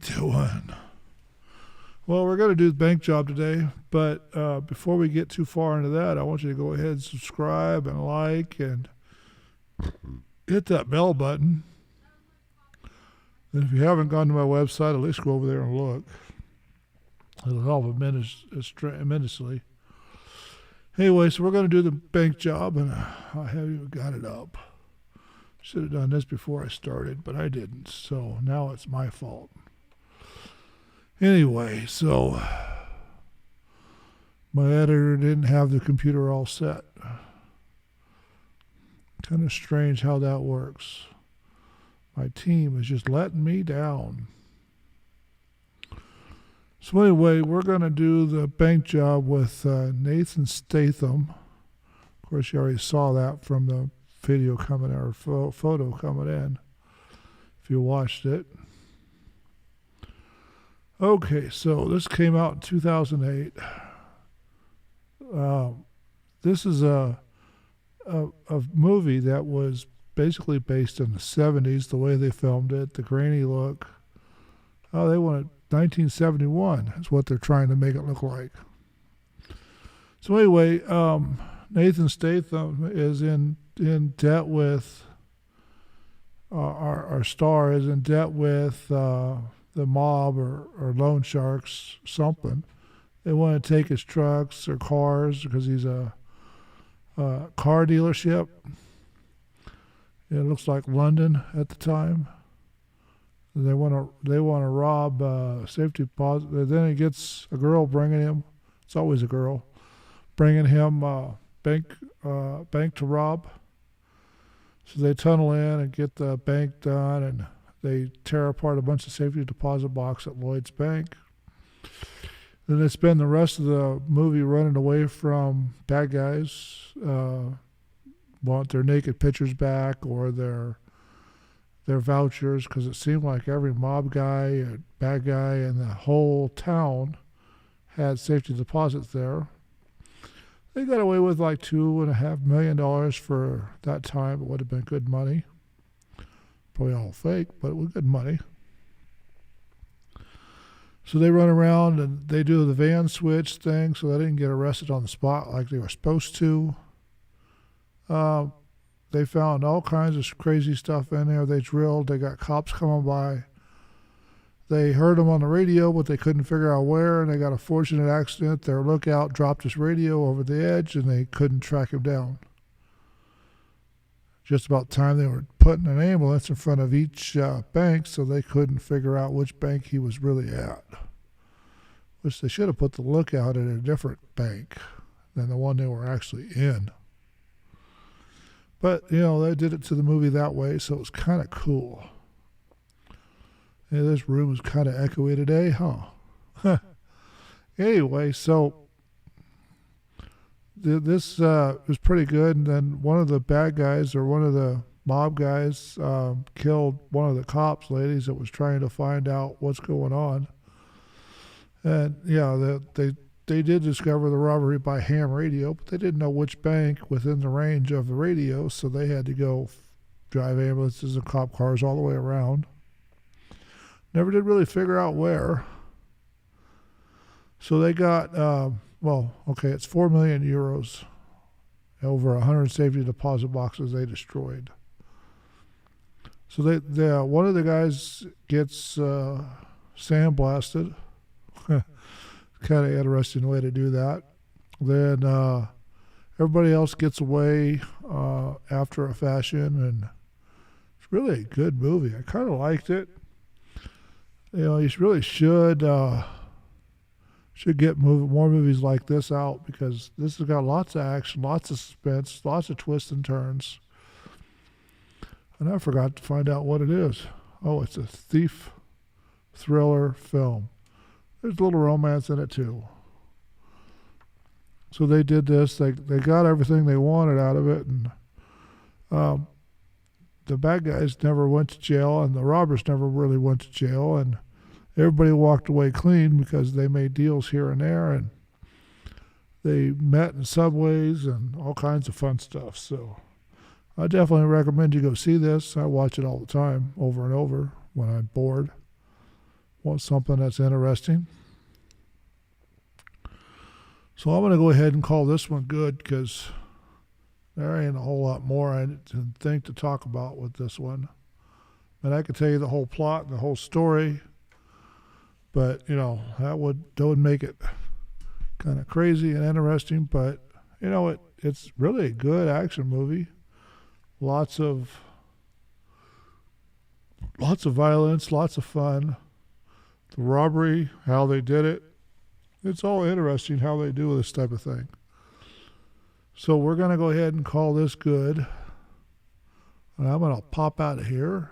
doing? Well, we're going to do the bank job today, but before we get too far into that, I want you to go ahead and subscribe and like and hit that bell button. And if you haven't gone to my website, at least go over there and look. It'll help immensely. Anyway, so we're going to do the bank job, and I haven't even got it up. Should have done this before I started, but I didn't, so now it's my fault. Anyway, so my editor didn't have the computer all set. Kind of strange how that works. My team is just letting me down. So anyway, we're going to do the bank job with Nathan Statham. Of course, you already saw that from the video coming in, or photo coming in, if you watched it. Okay, so this came out in 2008. This is a movie that was basically based in the 70s, the way they filmed it, the grainy look. Oh, they wanted 1971 is what they're trying to make it look like. So anyway, Nathan Statham is in debt with, our star is in debt with the mob or loan sharks, something. They want to take his trucks or cars because he's a car dealership. It looks like London at the time. They want to rob safety deposit. Then he gets a girl bringing him. It's always a girl bringing him bank to rob. So they tunnel in and get the bank done, and they tear apart a bunch of safety deposit boxes at Lloyd's Bank. Then they spend the rest of the movie running away from bad guys, want their naked pictures back or their vouchers, because it seemed like every mob guy and bad guy in the whole town had safety deposits there. They got away with like $2.5 million for that time. It would have been good money. Probably all fake, but it was good money. So they run around and they do the van switch thing, so they didn't get arrested on the spot like they were supposed to. They found all kinds of crazy stuff in there. They drilled. They got cops coming by. They heard them on the radio, but they couldn't figure out where, and they got a fortunate accident. Their lookout dropped his radio over the edge, and they couldn't track him down. Just about time they were putting an ambulance in front of each bank, so they couldn't figure out which bank he was really at. Which they should have put the lookout at a different bank than the one they were actually in. But, they did it to the movie that way, so it was kind of cool. Yeah, this room is kind of echoey today, huh? Anyway, so this was pretty good, and then one of the bad guys, or one of the mob guys, killed one of the cops ladies that was trying to find out what's going on. And, yeah, they did discover the robbery by ham radio, but they didn't know which bank within the range of the radio, so they had to go drive ambulances and cop cars all the way around. Never did really figure out where. So they got, it's 4 million euros, over 100 safety deposit boxes they destroyed. So one of the guys gets sandblasted. Kind of interesting way to do that. Then everybody else gets away after a fashion, and it's really a good movie. I kind of liked it. You really should get more movies like this out, because this has got lots of action, lots of suspense, lots of twists and turns. And I forgot to find out what it is. Oh, it's a thief thriller film. There's a little romance in it too. So they did this. They got everything they wanted out of it, and the bad guys never went to jail, and the robbers never really went to jail, and everybody walked away clean because they made deals here and there, and they met in subways and all kinds of fun stuff. So I definitely recommend you go see this. I watch it all the time, over and over, when I'm bored. want something that's interesting. So I'm going to go ahead and call this one good because there ain't a whole lot more I think to talk about with this one. And I could tell you the whole plot and the whole story, but that would make it kind of crazy and interesting. But it's really a good action movie. Lots of violence, lots of fun. The robbery, how they did it. It's all interesting how they do this type of thing. So we're going to go ahead and call this good. And I'm going to pop out of here.